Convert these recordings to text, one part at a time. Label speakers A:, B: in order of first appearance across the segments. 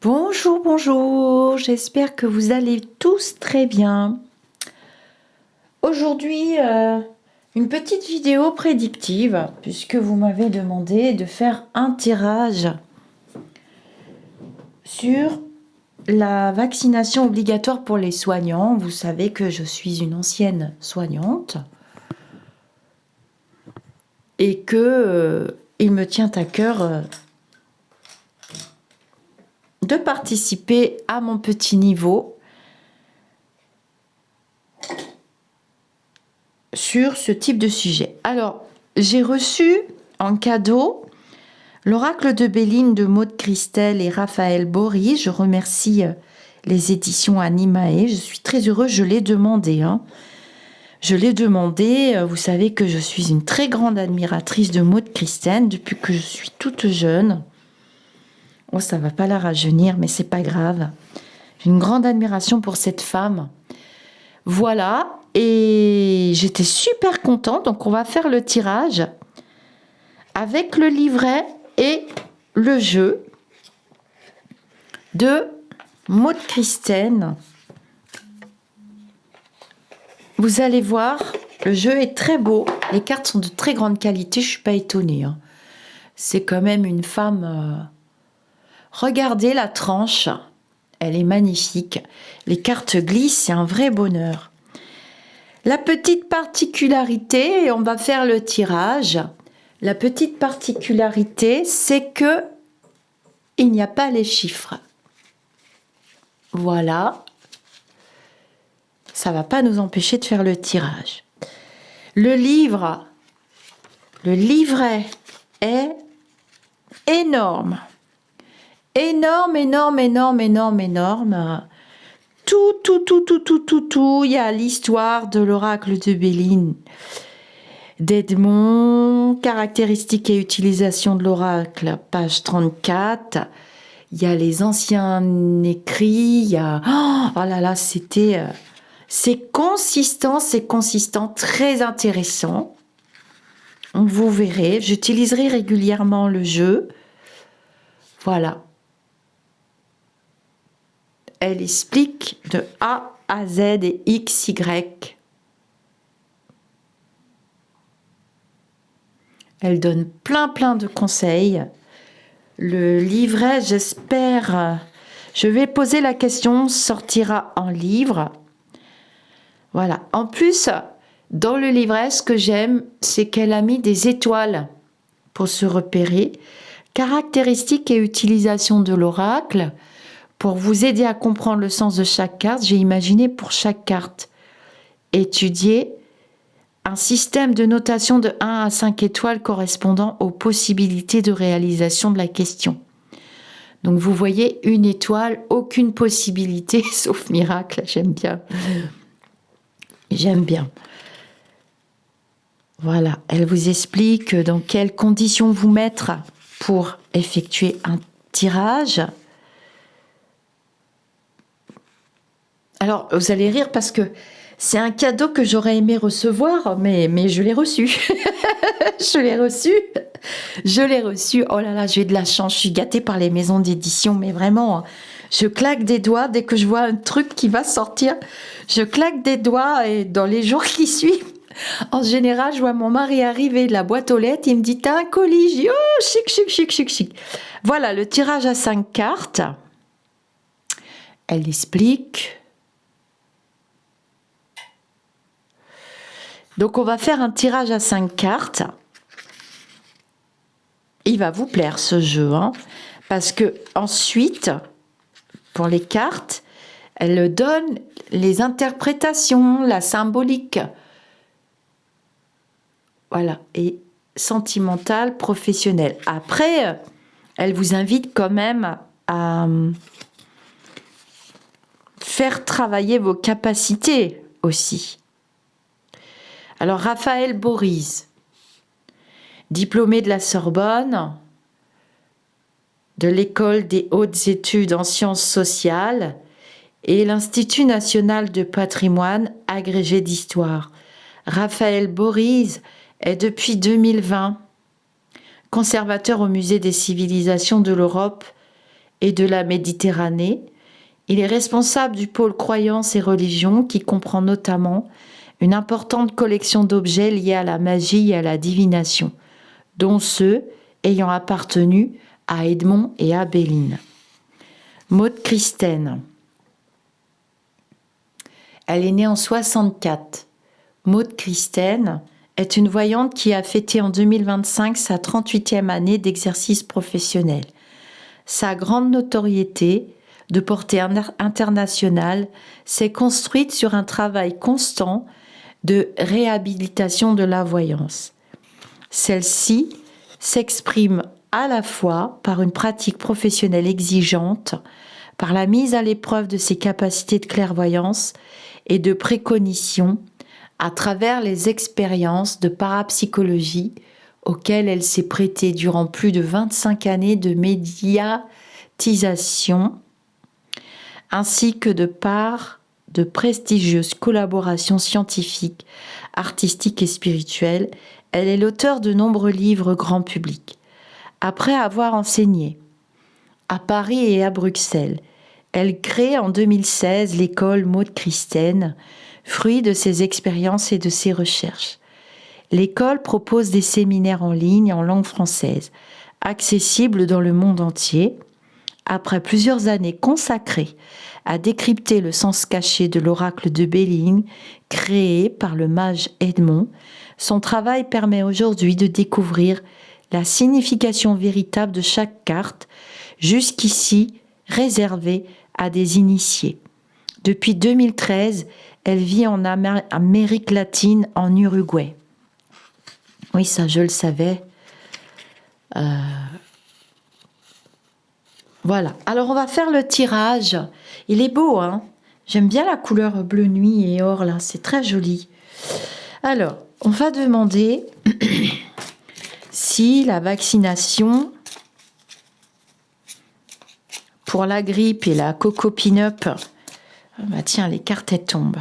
A: Bonjour, bonjour, j'espère que vous allez tous très bien. Aujourd'hui, une petite vidéo prédictive, puisque vous m'avez demandé de faire un tirage sur la vaccination obligatoire pour les soignants. Vous savez que je suis une ancienne soignante et que il me tient à cœur de participer à mon petit niveau sur ce type de sujet. Alors, j'ai reçu en cadeau l'oracle de Béline de Maud Christelle et Raphaël Bory. Je remercie les éditions Animae. Je suis très heureuse, je l'ai demandé. Je l'ai demandé, vous savez que je suis une très grande admiratrice de Maud Christelle depuis que je suis toute jeune. Oh, ça va pas la rajeunir, mais c'est pas grave. J'ai une grande admiration pour cette femme. Voilà, et j'étais super contente, donc on va faire le tirage avec le livret et le jeu de Maud Christelle. Vous allez voir, le jeu est très beau, les cartes sont de très grande qualité, je ne suis pas étonnée. C'est quand même une femme... Regardez la tranche, elle est magnifique. Les cartes glissent, c'est un vrai bonheur. La petite particularité, et on va faire le tirage, la petite particularité, c'est que il n'y a pas les chiffres. Voilà. Ça ne va pas nous empêcher de faire le tirage. Le livret est énorme. Énorme, énorme, énorme, énorme, énorme. Tout. Il y a l'histoire de l'oracle de Béline, d'Edmond, caractéristiques et utilisation de l'oracle, page 34. Il y a les anciens écrits, il y a... Oh là là, c'était... c'est consistant, très intéressant. Vous verrez, j'utiliserai régulièrement le jeu. Voilà. Elle explique de A à Z et X, Y. Elle donne plein de conseils. Le livret, j'espère, je vais poser la question, sortira en livre. Voilà. En plus, dans le livret, ce que j'aime, c'est qu'elle a mis des étoiles pour se repérer. Caractéristiques et utilisation de l'oracle. Pour vous aider à comprendre le sens de chaque carte, j'ai imaginé pour chaque carte étudier un système de notation de 1 à 5 étoiles correspondant aux possibilités de réalisation de la question. Donc vous voyez, une étoile, aucune possibilité, sauf miracle, j'aime bien. J'aime bien. Voilà, elle vous explique dans quelles conditions vous mettre pour effectuer un tirage. Alors, vous allez rire parce que c'est un cadeau que j'aurais aimé recevoir, mais je l'ai reçu. Je l'ai reçu. Oh là là, j'ai de la chance. Je suis gâtée par les maisons d'édition, mais vraiment, je claque des doigts dès que je vois un truc qui va sortir. Je claque des doigts et dans les jours qui suivent, en général, je vois mon mari arriver de la boîte aux lettres. Il me dit, t'as un colis? Je dis, oh, chic. Voilà, le tirage à 5 cartes. Elle explique... Donc, on va faire un tirage à 5 cartes. Il va vous plaire ce jeu, parce que ensuite, pour les cartes, elle donne les interprétations, la symbolique. Voilà, et sentimentale, professionnelle. Après, elle vous invite quand même à faire travailler vos capacités aussi. Alors, Raphaël Bory, diplômé de la Sorbonne, de l'École des hautes études en sciences sociales et l'Institut national de patrimoine, agrégé d'histoire. Raphaël Bory est depuis 2020 conservateur au Musée des civilisations de l'Europe et de la Méditerranée. Il est responsable du pôle croyances et religions qui comprend notamment une importante collection d'objets liés à la magie et à la divination, dont ceux ayant appartenu à Edmond et à Béline. Maud Christen. Elle est née en 64. Maud Christen est une voyante qui a fêté en 2025 sa 38e année d'exercice professionnel. Sa grande notoriété, de portée internationale, s'est construite sur un travail constant de réhabilitation de la voyance. Celle-ci s'exprime à la fois par une pratique professionnelle exigeante, par la mise à l'épreuve de ses capacités de clairvoyance et de précognition à travers les expériences de parapsychologie auxquelles elle s'est prêtée durant plus de 25 années de médiatisation, ainsi que de par de prestigieuses collaborations scientifiques, artistiques et spirituelles. Elle est l'auteure de nombreux livres grand public. Après avoir enseigné à Paris et à Bruxelles, elle crée en 2016 l'école Maud Christen, fruit de ses expériences et de ses recherches. L'école propose des séminaires en ligne en langue française, accessibles dans le monde entier. Après plusieurs années consacrées à décrypter le sens caché de l'oracle de Béline, créé par le mage Edmond, son travail permet aujourd'hui de découvrir la signification véritable de chaque carte, jusqu'ici réservée à des initiés. Depuis 2013, elle vit en Amérique latine, en Uruguay. Oui, ça je le savais. Voilà, alors on va faire le tirage. Il est beau, hein? J'aime bien la couleur bleu nuit et or, là, c'est très joli. Alors, on va demander si la vaccination pour la grippe et la Coco Pin-Up, bah tiens, les cartes elles tombent.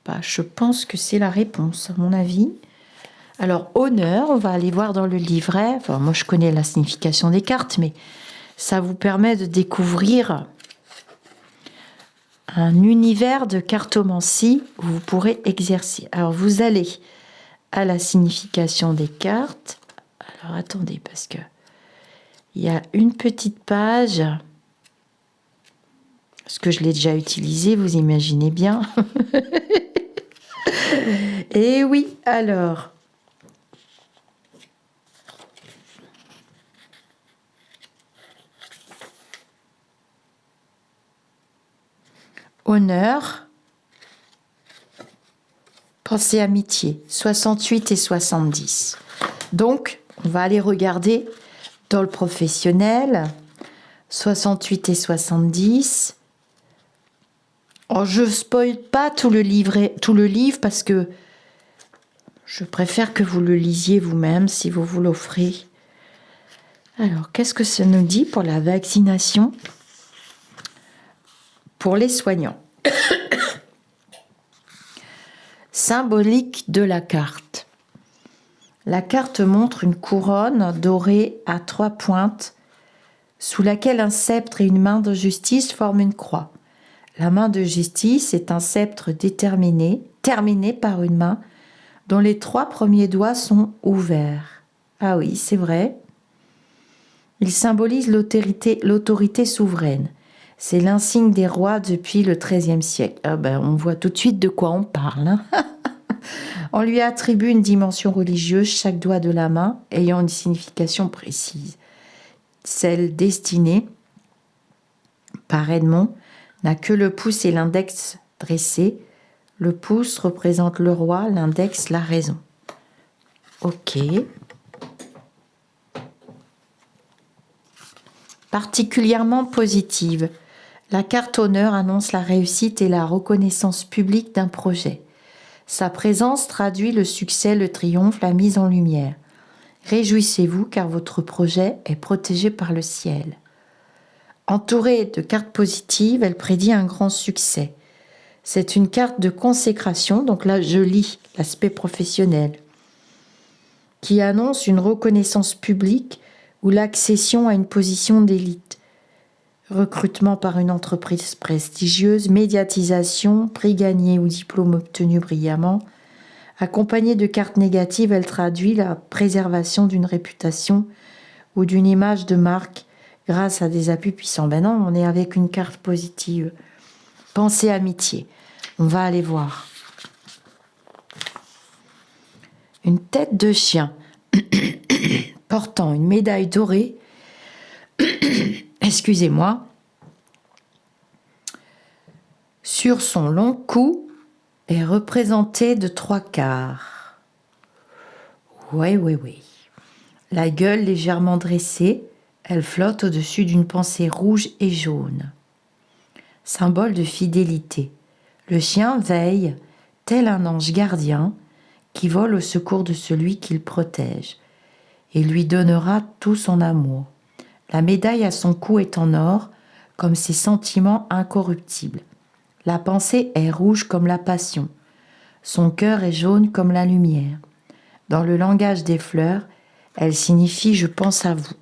A: Bah, je pense que c'est la réponse, à mon avis. Alors, honneur, on va aller voir dans le livret. Enfin, moi, je connais la signification des cartes, mais ça vous permet de découvrir un univers de cartomancie où vous pourrez exercer. Alors, vous allez à la signification des cartes. Alors, attendez, parce que il y a une petite page, parce que je l'ai déjà utilisée, vous imaginez bien. Et oui, alors... Honneur, pensée amitié, 68 et 70. Donc, on va aller regarder dans le professionnel, 68 et 70. Oh, je ne spoil pas tout le livre parce que je préfère que vous le lisiez vous-même si vous vous l'offrez. Alors, qu'est-ce que ça nous dit pour la vaccination pour les soignants? Symbolique de la carte. La carte montre une couronne dorée à 3 pointes sous laquelle un sceptre et une main de justice forment une croix. La main de justice est un sceptre terminé par une main dont les 3 premiers doigts sont ouverts. Ah oui, c'est vrai. Il symbolise l'autorité souveraine. C'est l'insigne des rois depuis le XIIIe siècle. Ah ben, on voit tout de suite de quoi on parle. Hein. On lui attribue une dimension religieuse, chaque doigt de la main ayant une signification précise. Celle destinée par Edmond n'a que le pouce et l'index dressés. Le pouce représente le roi, l'index la raison. Ok. Particulièrement positive. La carte honneur annonce la réussite et la reconnaissance publique d'un projet. Sa présence traduit le succès, le triomphe, la mise en lumière. Réjouissez-vous car votre projet est protégé par le ciel. Entourée de cartes positives, elle prédit un grand succès. C'est une carte de consécration, donc là je lis l'aspect professionnel, qui annonce une reconnaissance publique ou l'accession à une position d'élite. Recrutement par une entreprise prestigieuse, médiatisation, prix gagné ou diplôme obtenu brillamment. Accompagnée de cartes négatives, elle traduit la préservation d'une réputation ou d'une image de marque grâce à des appuis puissants. Ben non, on est avec une carte positive. Pensée amitié. On va aller voir. Une tête de chien portant une médaille dorée, excusez-moi, sur son long cou est représentée de 3/4. Oui. La gueule légèrement dressée, elle flotte au-dessus d'une pensée rouge et jaune. Symbole de fidélité. Le chien veille, tel un ange gardien, qui vole au secours de celui qu'il protège, et lui donnera tout son amour. La médaille à son cou est en or, comme ses sentiments incorruptibles. La pensée est rouge comme la passion. Son cœur est jaune comme la lumière. Dans le langage des fleurs, elle signifie « je pense à vous ».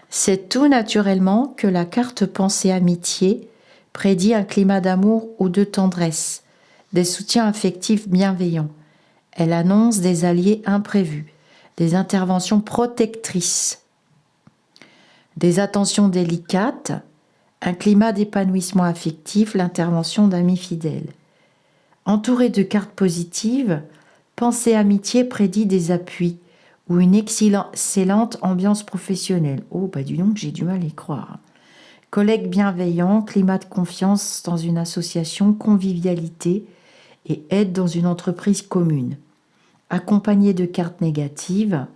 A: C'est tout naturellement que la carte pensée amitié prédit un climat d'amour ou de tendresse, des soutiens affectifs bienveillants. Elle annonce des alliés imprévus, des interventions protectrices, des attentions délicates, un climat d'épanouissement affectif, l'intervention d'amis fidèles. Entourée de cartes positives, pensée amitié prédit des appuis ou une excellente ambiance professionnelle. Oh, bah dis donc, j'ai du mal à y croire. Collègues bienveillants, climat de confiance dans une association, convivialité et aide dans une entreprise commune. Accompagnée de cartes négatives,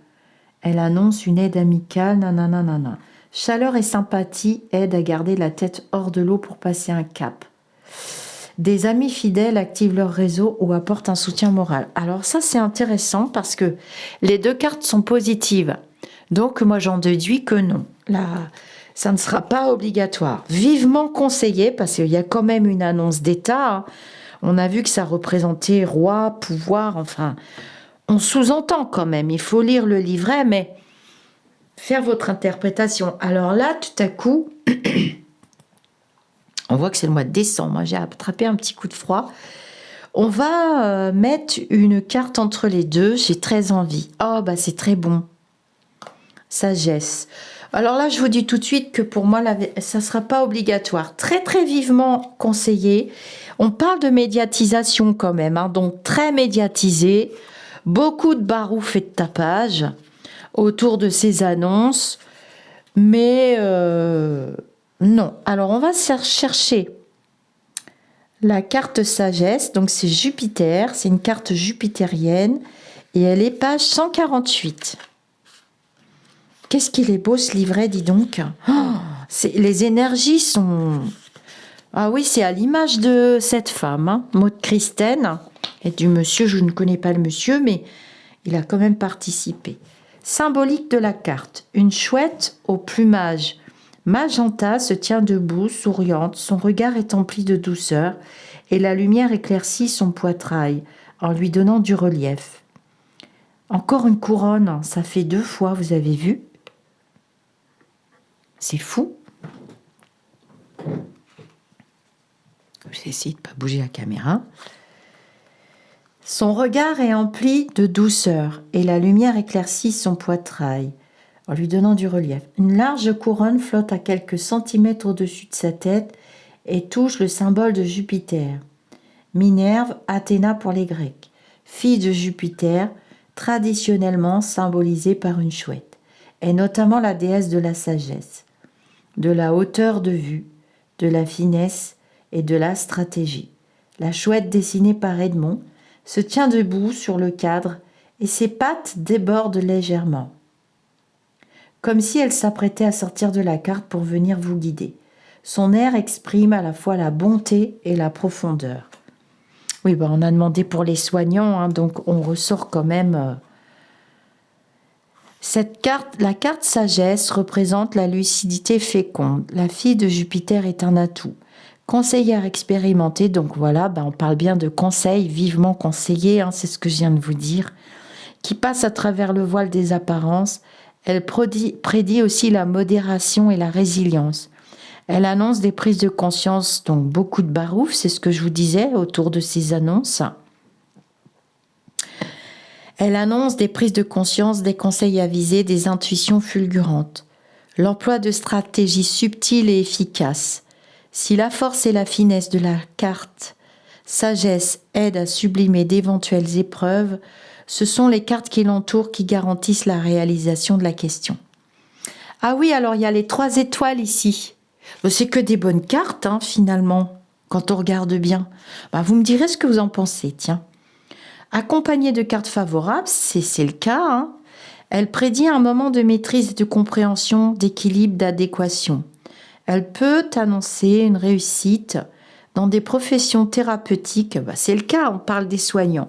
A: elle annonce une aide amicale, nanana. Chaleur et sympathie aident à garder la tête hors de l'eau pour passer un cap. Des amis fidèles activent leur réseau ou apportent un soutien moral. Alors ça, c'est intéressant parce que les deux cartes sont positives. Donc, moi, j'en déduis que non. Là, ça ne sera pas obligatoire. Vivement conseillé, parce qu'il y a quand même une annonce d'État. Hein. On a vu que ça représentait roi, pouvoir, enfin... On sous-entend quand même. Il faut lire le livret, mais faire votre interprétation. Alors là, tout à coup... On voit que c'est le mois de décembre. Moi, j'ai attrapé un petit coup de froid. On va mettre une carte entre les deux. J'ai très envie. Oh, bah c'est très bon. Sagesse. Alors là, je vous dis tout de suite que pour moi, ça ne sera pas obligatoire. Très, très vivement conseillé. On parle de médiatisation quand même. Hein, donc, très médiatisé. Beaucoup de barouf et de tapage autour de ces annonces. Mais... non. Alors, on va chercher la carte sagesse. Donc, c'est Jupiter. C'est une carte jupitérienne. Et elle est page 148. Qu'est-ce qu'il est beau, ce livret, dis donc. Oh, les énergies sont... Ah oui, c'est à l'image de cette femme, hein, Maud Christen. Et du monsieur, je ne connais pas le monsieur, mais il a quand même participé. Symbolique de la carte. Une chouette au plumage magenta se tient debout, souriante, son regard est empli de douceur et la lumière éclaircit son poitrail en lui donnant du relief. Encore une couronne, ça fait 2 fois, vous avez vu? C'est fou. Je vais essayer de ne pas bouger la caméra. Son regard est empli de douceur et la lumière éclaircit son poitrail en lui donnant du relief. Une large couronne flotte à quelques centimètres au-dessus de sa tête et touche le symbole de Jupiter. Minerve, Athéna pour les Grecs, fille de Jupiter, traditionnellement symbolisée par une chouette, est notamment la déesse de la sagesse, de la hauteur de vue, de la finesse et de la stratégie. La chouette dessinée par Edmond se tient debout sur le cadre et ses pattes débordent légèrement, comme si elle s'apprêtait à sortir de la carte pour venir vous guider. Son air exprime à la fois la bonté et la profondeur. Oui, ben on a demandé pour les soignants, hein, donc on ressort quand même... Cette carte, la carte sagesse représente la lucidité féconde. La fille de Jupiter est un atout. Conseillère expérimentée, donc voilà, ben on parle bien de conseil, vivement conseillé, hein, c'est ce que je viens de vous dire, qui passe à travers le voile des apparences. Elle prédit aussi la modération et la résilience. Elle annonce des prises de conscience, donc beaucoup de barouf, c'est ce que je vous disais autour de ces annonces. Elle annonce des prises de conscience, des conseils avisés, des intuitions fulgurantes. L'emploi de stratégies subtiles et efficaces. Si la force et la finesse de la carte sagesse aident à sublimer d'éventuelles épreuves, ce sont les cartes qui l'entourent qui garantissent la réalisation de la question. Ah oui, alors il y a les 3 étoiles ici. C'est que des bonnes cartes, hein, finalement, quand on regarde bien. Vous me direz ce que vous en pensez, tiens. Accompagnée de cartes favorables, c'est le cas, hein. Elle prédit un moment de maîtrise et de compréhension, d'équilibre, d'adéquation. Elle peut annoncer une réussite dans des professions thérapeutiques, c'est le cas, on parle des soignants,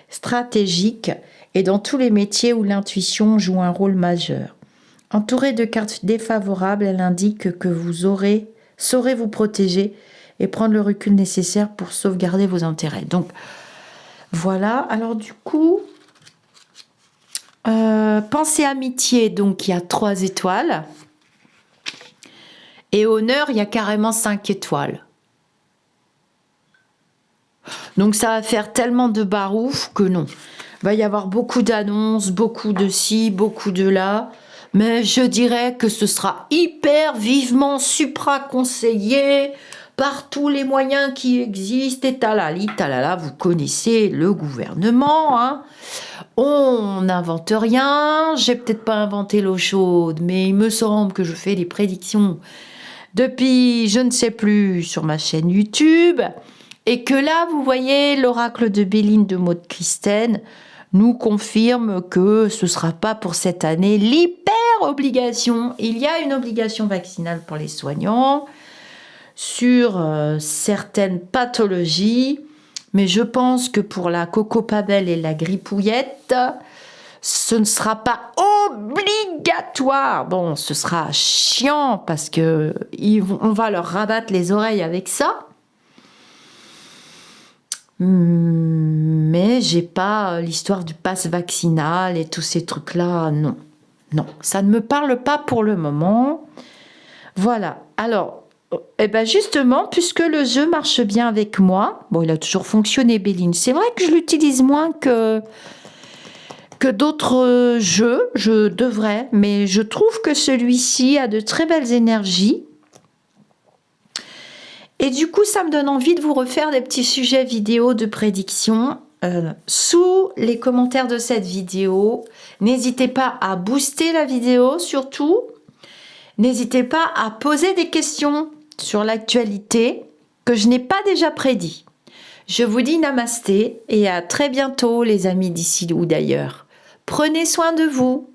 A: stratégiques et dans tous les métiers où l'intuition joue un rôle majeur. Entourée de cartes défavorables, elle indique que vous saurez vous protéger et prendre le recul nécessaire pour sauvegarder vos intérêts. Donc, voilà. Alors, du coup, pensée amitié, donc il y a 3 étoiles. Et honneur, il y a carrément 5 étoiles. Donc, ça va faire tellement de barouf que non. Il va y avoir beaucoup d'annonces, beaucoup de ci, beaucoup de là. Mais je dirais que ce sera hyper vivement supra-conseillé par tous les moyens qui existent. Et talala, vous connaissez le gouvernement, hein. On n'invente rien. J'ai peut-être pas inventé l'eau chaude, mais il me semble que je fais des prédictions depuis je ne sais plus sur ma chaîne YouTube. Et que là, vous voyez, l'oracle de Béline de Maud Christen nous confirme que ce ne sera pas pour cette année l'hyper-obligation. Il y a une obligation vaccinale pour les soignants sur certaines pathologies, mais je pense que pour la cocopabelle et la grippouillette, ce ne sera pas obligatoire. Bon, ce sera chiant parce que on va leur rabattre les oreilles avec ça. Mais j'ai pas l'histoire du pass vaccinal et tous ces trucs-là, non. Non, ça ne me parle pas pour le moment. Voilà. Alors, justement, puisque le jeu marche bien avec moi, bon, il a toujours fonctionné, Béline. C'est vrai que je l'utilise moins que d'autres jeux, je devrais, mais je trouve que celui-ci a de très belles énergies. Et du coup, ça me donne envie de vous refaire des petits sujets vidéo de prédiction. Sous les commentaires de cette vidéo, n'hésitez pas à booster la vidéo, surtout. N'hésitez pas à poser des questions sur l'actualité que je n'ai pas déjà prédit. Je vous dis namasté et à très bientôt les amis d'ici ou d'ailleurs. Prenez soin de vous.